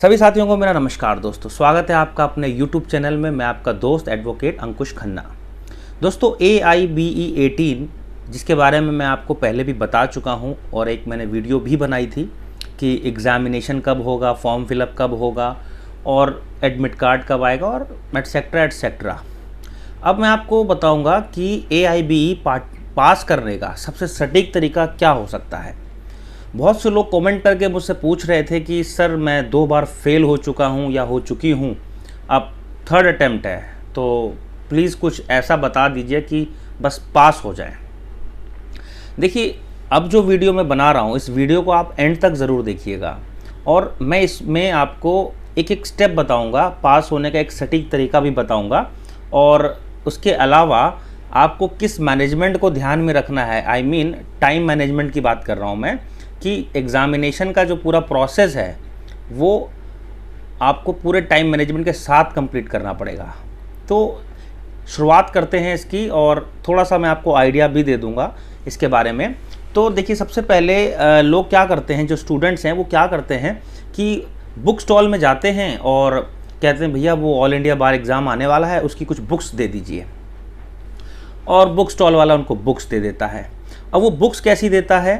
सभी साथियों को मेरा नमस्कार दोस्तों, स्वागत है आपका अपने YouTube चैनल में। मैं आपका दोस्त एडवोकेट अंकुश खन्ना। दोस्तों AIBE18 जिसके बारे में मैं आपको पहले भी बता चुका हूं और एक मैंने वीडियो भी बनाई थी कि एग्ज़ामिनेशन कब होगा, फॉर्म फिलअप कब होगा और एडमिट कार्ड कब आएगा और एटसेट्रा एटसेट्रा। अब मैं आपको बताऊँगा कि AIBE पास करने का सबसे सटीक तरीका क्या हो सकता है। बहुत से लोग कमेंट करके मुझसे पूछ रहे थे कि सर मैं 2 बार फेल हो चुका हूँ या हो चुकी हूँ, अब 3rd अटैम्प्ट है, तो प्लीज़ कुछ ऐसा बता दीजिए कि बस पास हो जाए। देखिए, अब जो वीडियो मैं बना रहा हूँ इस वीडियो को आप एंड तक ज़रूर देखिएगा और मैं इसमें आपको एक एक स्टेप बताऊँगा, पास होने का एक सटीक तरीका भी बताऊँगा और उसके अलावा आपको किस मैनेजमेंट को ध्यान में रखना है। आई मीन टाइम मैनेजमेंट की बात कर रहा हूँ मैं कि एग्ज़ामिनेशन का जो पूरा प्रोसेस है वो आपको पूरे टाइम मैनेजमेंट के साथ कंप्लीट करना पड़ेगा। तो शुरुआत करते हैं इसकी और थोड़ा सा मैं आपको आइडिया भी दे दूंगा इसके बारे में। तो देखिए, सबसे पहले लोग क्या करते हैं, जो स्टूडेंट्स हैं वो क्या करते हैं कि बुक स्टॉल में जाते हैं और कहते हैं भैया वो ऑल इंडिया बार एग्ज़ाम आने वाला है, उसकी कुछ बुक्स दे दीजिए, और बुक स्टॉल वाला उनको बुक्स दे देता है। अब वो बुक्स कैसी देता है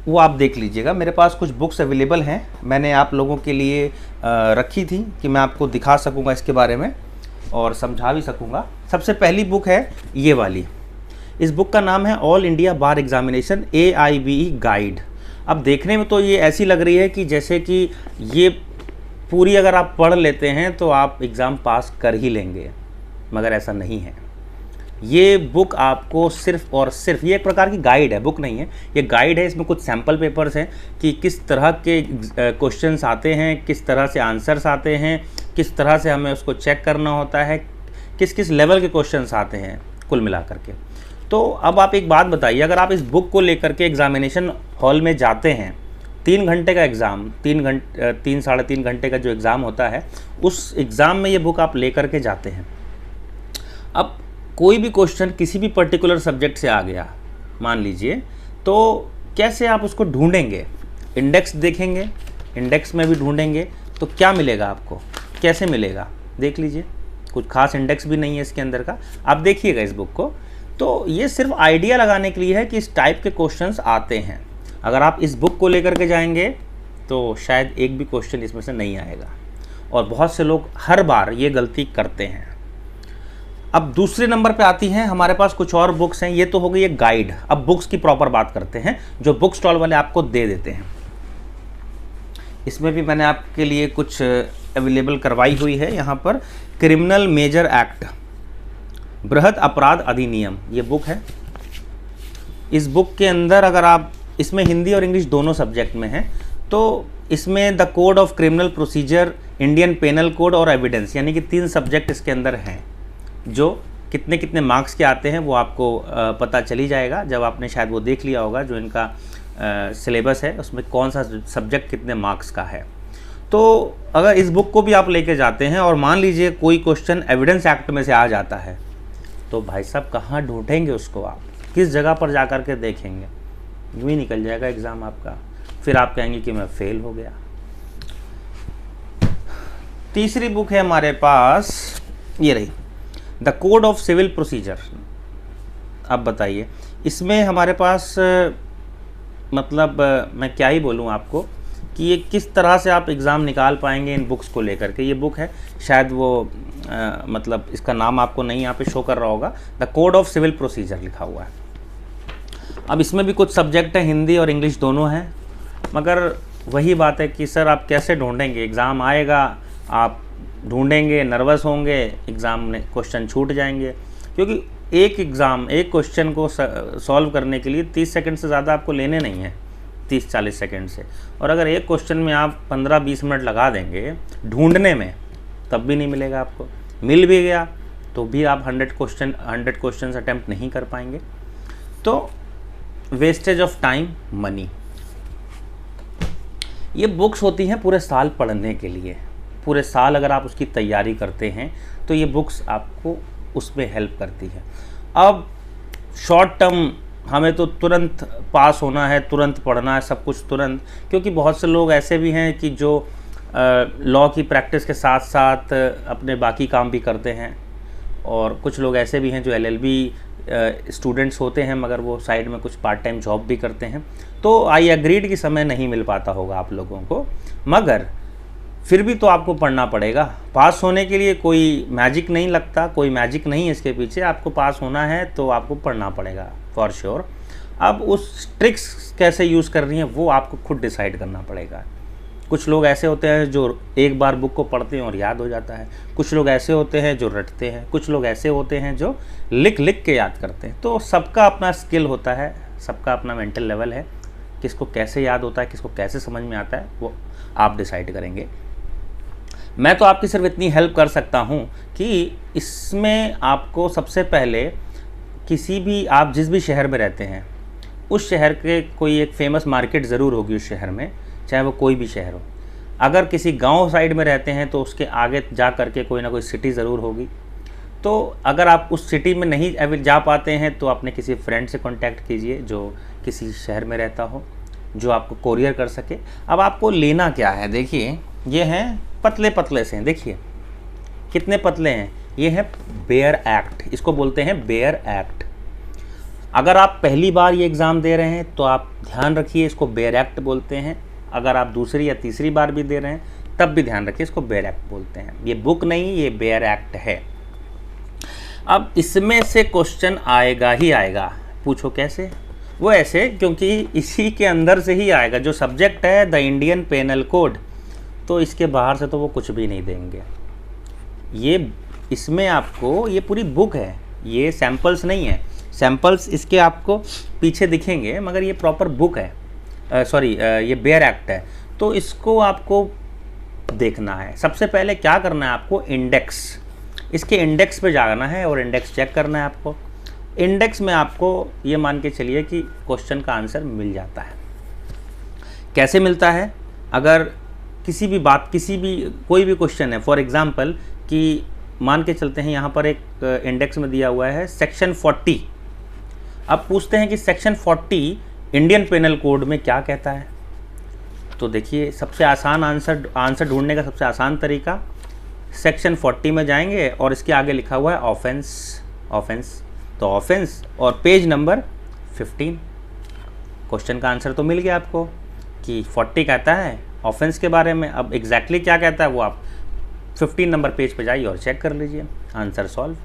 वो आप देख लीजिएगा। मेरे पास कुछ बुक्स अवेलेबल हैं, मैंने आप लोगों के लिए रखी थी कि मैं आपको दिखा सकूंगा इसके बारे में और समझा भी सकूंगा। सबसे पहली बुक है ये वाली। इस बुक का नाम है ऑल इंडिया बार एग्ज़ामिनेशन AIBE गाइड। अब देखने में तो ये ऐसी लग रही है कि जैसे कि ये पूरी अगर आप पढ़ लेते हैं तो आप एग्ज़ाम पास कर ही लेंगे, मगर ऐसा नहीं है। ये बुक आपको सिर्फ और सिर्फ, ये एक प्रकार की गाइड है, बुक नहीं है, ये गाइड है। इसमें कुछ सैम्पल पेपर्स हैं कि किस तरह के क्वेश्चंस आते हैं, किस तरह से आंसर्स आते हैं, किस तरह से हमें उसको चेक करना होता है, किस किस लेवल के क्वेश्चंस आते हैं कुल मिला करके। तो अब आप एक बात बताइए, अगर आप इस बुक को लेकर के एग्ज़ामिनेशन हॉल में जाते हैं, 3 घंटे का एग्ज़ाम, 3 साढ़े 3 घंटे का जो एग्ज़ाम होता है, उस एग्ज़ाम में ये बुक आप ले करके जाते हैं। अब कोई भी क्वेश्चन किसी भी पर्टिकुलर सब्जेक्ट से आ गया मान लीजिए, तो कैसे आप उसको ढूंढेंगे? इंडेक्स देखेंगे, इंडेक्स में भी ढूंढेंगे तो क्या मिलेगा आपको, कैसे मिलेगा? देख लीजिए, कुछ खास इंडेक्स भी नहीं है इसके अंदर का। आप देखिएगा इस बुक को। तो ये सिर्फ आइडिया लगाने के लिए है कि इस टाइप के क्वेश्चंस आते हैं। अगर आप इस बुक को लेकर के जाएंगे तो शायद एक भी क्वेश्चन इसमें से नहीं आएगा, और बहुत से लोग हर बार ये गलती करते हैं। अब दूसरे नंबर पे आती हैं हमारे पास कुछ और बुक्स हैं। ये तो हो गई एक गाइड। अब बुक्स की प्रॉपर बात करते हैं जो बुक स्टॉल वाले आपको दे देते हैं। इसमें भी मैंने आपके लिए कुछ अवेलेबल करवाई हुई है। यहाँ पर क्रिमिनल मेजर एक्ट, बृहद अपराध अधिनियम, ये बुक है। इस बुक के अंदर अगर आप, इसमें हिंदी और इंग्लिश दोनों सब्जेक्ट में है, तो इसमें the code of criminal procedure, Indian penal code और एविडेंस, यानी कि 3 सब्जेक्ट इसके अंदर हैं। जो कितने कितने मार्क्स के आते हैं वो आपको पता चली जाएगा जब आपने शायद वो देख लिया होगा जो इनका सिलेबस है, उसमें कौन सा सब्जेक्ट कितने मार्क्स का है। तो अगर इस बुक को भी आप लेके जाते हैं और मान लीजिए कोई क्वेश्चन एविडेंस एक्ट में से आ जाता है, तो भाई साहब कहाँ ढूंढेंगे उसको, आप किस जगह पर जा कर के देखेंगे? यूँ ही निकल जाएगा एग्ज़ाम आपका, फिर आप कहेंगे कि मैं फेल हो गया। तीसरी बुक है हमारे पास, ये रही, the code of civil procedure. अब बताइए, इसमें हमारे पास मतलब मैं क्या ही बोलूँ आपको कि ये किस तरह से आप एग्ज़ाम निकाल पाएंगे इन बुक्स को लेकर के। ये बुक है, शायद वो मतलब इसका नाम आपको नहीं यहाँ पे शो कर रहा होगा, the code of civil procedure लिखा हुआ है। अब इसमें भी कुछ सब्जेक्ट है, हिंदी और इंग्लिश दोनों हैं, मगर वही बात है कि सर आप कैसे ढूंढेंगे? एग्ज़ाम आएगा, आप ढूंढेंगे, नर्वस होंगे, एग्ज़ाम में क्वेश्चन छूट जाएंगे, क्योंकि एक एग्ज़ाम, एक क्वेश्चन को सॉल्व करने के लिए 30 सेकंड से ज़्यादा आपको लेने नहीं है, 30-40 सेकंड से। और अगर एक क्वेश्चन में आप 15-20 मिनट लगा देंगे ढूंढने में, तब भी नहीं मिलेगा आपको। मिल भी गया तो भी आप 100 क्वेश्चन अटैम्प्ट नहीं कर पाएंगे। तो वेस्टेज ऑफ टाइम, मनी। ये बुक्स होती हैं पूरे साल पढ़ने के लिए। पूरे साल अगर आप उसकी तैयारी करते हैं तो ये बुक्स आपको उसमें हेल्प करती है। अब शॉर्ट टर्म हमें तो तुरंत पास होना है, तुरंत पढ़ना है, सब कुछ तुरंत, क्योंकि बहुत से लोग ऐसे भी हैं कि जो लॉ की प्रैक्टिस के साथ साथ अपने बाकी काम भी करते हैं, और कुछ लोग ऐसे भी हैं जो LLB स्टूडेंट्स होते हैं मगर वो साइड में कुछ पार्ट टाइम जॉब भी करते हैं। तो आई एग्रीड कि समय नहीं मिल पाता होगा आप लोगों को, मगर फिर भी तो आपको पढ़ना पड़ेगा। पास होने के लिए कोई मैजिक नहीं लगता, कोई मैजिक नहीं है इसके पीछे। आपको पास होना है तो आपको पढ़ना पड़ेगा फॉर श्योर। अब उस ट्रिक्स कैसे यूज़ कर रही हैं वो आपको खुद डिसाइड करना पड़ेगा। कुछ लोग ऐसे होते हैं जो एक बार बुक को पढ़ते हैं और याद हो जाता है, कुछ लोग ऐसे होते हैं जो रटते हैं, कुछ लोग ऐसे होते हैं जो लिख लिख के याद करते हैं। तो सबका अपना स्किल होता है, सबका अपना मेंटल लेवल है, किसको कैसे याद होता है, किसको कैसे समझ में आता है, वो आप डिसाइड करेंगे। मैं तो आपकी सिर्फ इतनी हेल्प कर सकता हूँ कि इसमें आपको सबसे पहले किसी भी, आप जिस भी शहर में रहते हैं उस शहर के कोई एक फेमस मार्केट ज़रूर होगी उस शहर में, चाहे वो कोई भी शहर हो। अगर किसी गांव साइड में रहते हैं तो उसके आगे जा करके कोई ना कोई सिटी ज़रूर होगी। तो अगर आप उस सिटी में नहीं जा पाते हैं तो अपने किसी फ्रेंड से कांटेक्ट कीजिए जो किसी शहर में रहता हो, जो आपको कोरियर कर सके। अब आपको लेना क्या है, देखिए ये हैं पतले पतले से, देखिए कितने पतले हैं, ये है बेयर एक्ट, इसको बोलते हैं बेयर एक्ट। अगर आप पहली बार ये एग्ज़ाम दे रहे हैं तो आप ध्यान रखिए, इसको बेयर एक्ट बोलते हैं। अगर आप दूसरी या तीसरी बार भी दे रहे हैं तब भी ध्यान रखिए, इसको बेयर एक्ट बोलते हैं। ये बुक नहीं, ये बेयर एक्ट है। अब इसमें से क्वेश्चन आएगा ही आएगा, पूछो कैसे? वो ऐसे क्योंकि इसी के अंदर से ही आएगा। जो सब्जेक्ट है द इंडियन पेनल कोड, तो इसके बाहर से तो वो कुछ भी नहीं देंगे। ये इसमें आपको, ये पूरी बुक है, ये सैम्पल्स नहीं है। सैम्पल्स इसके आपको पीछे दिखेंगे मगर ये प्रॉपर बुक है, ये बेयर एक्ट है। तो इसको आपको देखना है। सबसे पहले क्या करना है आपको, इंडेक्स, इसके इंडेक्स पे जाना है और इंडेक्स चेक करना है आपको। इंडेक्स में आपको ये मान के चलिए कि क्वेश्चन का आंसर मिल जाता है। कैसे मिलता है? अगर किसी भी कोई भी क्वेश्चन है, फॉर एग्जांपल कि मान के चलते हैं यहाँ पर एक इंडेक्स में दिया हुआ है सेक्शन 40। अब पूछते हैं कि सेक्शन 40 इंडियन पेनल कोड में क्या कहता है। तो देखिए सबसे आसान आंसर ढूंढने का सबसे आसान तरीका, सेक्शन 40 में जाएंगे और इसके आगे लिखा हुआ है ऑफेंस, तो ऑफेंस और पेज नंबर 15। क्वेश्चन का आंसर तो मिल गया आपको कि 40 कहता है ऑफेंस के बारे में। अब एग्जैक्टली क्या कहता है वो आप 15 नंबर पेज पे जाइए और चेक कर लीजिए, आंसर सॉल्व।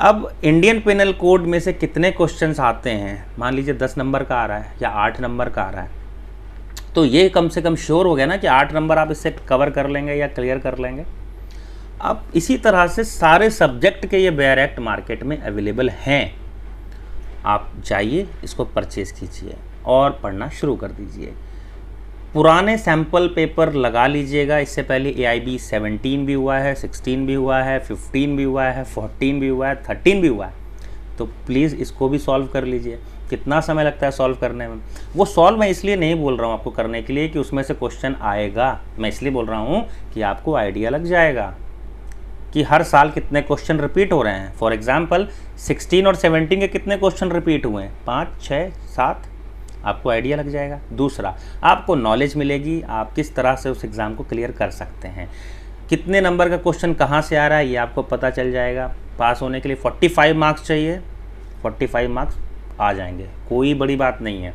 अब इंडियन पेनल कोड में से कितने क्वेश्चंस आते हैं, मान लीजिए 10 नंबर का आ रहा है या 8 नंबर का आ रहा है, तो ये कम से कम श्योर हो गया ना कि 8 नंबर आप इससे कवर कर लेंगे या क्लियर कर लेंगे। अब इसी तरह से सारे सब्जेक्ट के ये बेयर एक्ट मार्केट में अवेलेबल हैं। आप जाइए, इसको परचेज़ कीजिए और पढ़ना शुरू कर दीजिए। पुराने सैम्पल पेपर लगा लीजिएगा। इससे पहले AIB 17 भी हुआ है, 16 भी हुआ है, 15 भी हुआ है, 14 भी हुआ है, 13 भी हुआ है। तो प्लीज़ इसको भी सॉल्व कर लीजिए। कितना समय लगता है सॉल्व करने में? वो सॉल्व मैं इसलिए नहीं बोल रहा हूँ आपको करने के लिए कि उसमें से क्वेश्चन आएगा, मैं इसलिए बोल रहा हूँ कि आपको आइडिया लग जाएगा कि हर साल कितने क्वेश्चन रिपीट हो रहे हैं। फॉर एग्जांपल 16 और 17 के कितने क्वेश्चन रिपीट हुए हैं, 5, 6, 7, आपको आइडिया लग जाएगा। दूसरा, आपको नॉलेज मिलेगी, आप किस तरह से उस एग्ज़ाम को क्लियर कर सकते हैं, कितने नंबर का क्वेश्चन कहाँ से आ रहा है ये आपको पता चल जाएगा। पास होने के लिए 45 मार्क्स चाहिए, 45 मार्क्स आ जाएंगे, कोई बड़ी बात नहीं है।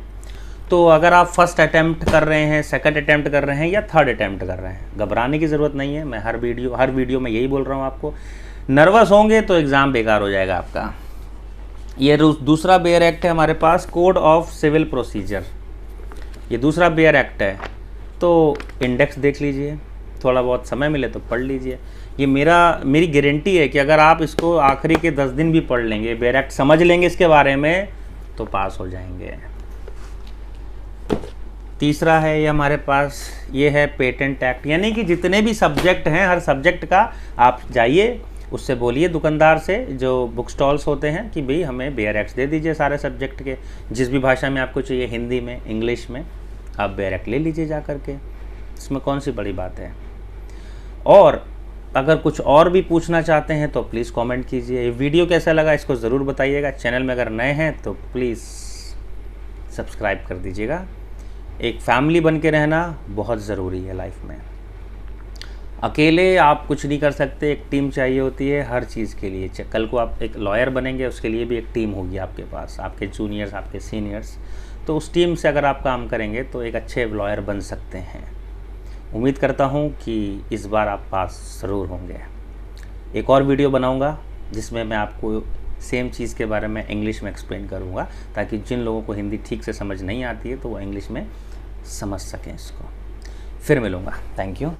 तो अगर आप फर्स्ट अटैम्प्ट कर रहे हैं, सेकंड अटैम्प्ट कर रहे हैं या थर्ड अटैम्प्ट कर रहे हैं, घबराने की ज़रूरत नहीं है। मैं हर वीडियो में यही बोल रहा हूँ आपको। नर्वस होंगे तो एग्ज़ाम बेकार हो जाएगा आपका। ये दूसरा बेयर एक्ट है हमारे पास, कोड ऑफ सिविल प्रोसीजर, ये दूसरा बेयर एक्ट है। तो इंडेक्स देख लीजिए, थोड़ा बहुत समय मिले तो पढ़ लीजिए। ये मेरी गारंटी है कि अगर आप इसको आखिरी के 10 दिन भी पढ़ लेंगे, बेयर एक्ट समझ लेंगे इसके बारे में, तो पास हो जाएंगे। तीसरा है ये हमारे पास, ये है पेटेंट एक्ट, यानी कि जितने भी सब्जेक्ट हैं हर सब्जेक्ट का आप जाइए, उससे बोलिए दुकानदार से, जो बुक स्टॉल्स होते हैं, कि भाई हमें बेयर एक्ट दे दीजिए सारे सब्जेक्ट के, जिस भी भाषा में आपको चाहिए, हिंदी में, इंग्लिश में, आप बेयर एक्ट ले लीजिए जा करके। इसमें कौन सी बड़ी बात है। और अगर कुछ और भी पूछना चाहते हैं तो प्लीज़ कमेंट कीजिए। ये वीडियो कैसा लगा इसको ज़रूर बताइएगा। चैनल में अगर नए हैं तो प्लीज़ सब्सक्राइब कर दीजिएगा। एक फैमिली बन के रहना बहुत ज़रूरी है लाइफ में। अकेले आप कुछ नहीं कर सकते, एक टीम चाहिए होती है हर चीज़ के लिए। कल को आप एक लॉयर बनेंगे, उसके लिए भी एक टीम होगी आपके पास, आपके जूनियर्स, आपके सीनियर्स। तो उस टीम से अगर आप काम करेंगे तो एक अच्छे लॉयर बन सकते हैं। उम्मीद करता हूँ कि इस बार आप पास ज़रूर होंगे। एक और वीडियो बनाऊँगा जिसमें मैं आपको सेम चीज़ के बारे में इंग्लिश में एक्सप्लेन करूँगा, ताकि जिन लोगों को हिंदी ठीक से समझ नहीं आती है तो वो इंग्लिश में समझ सकें इसको। फिर मिलूँगा। Thank you.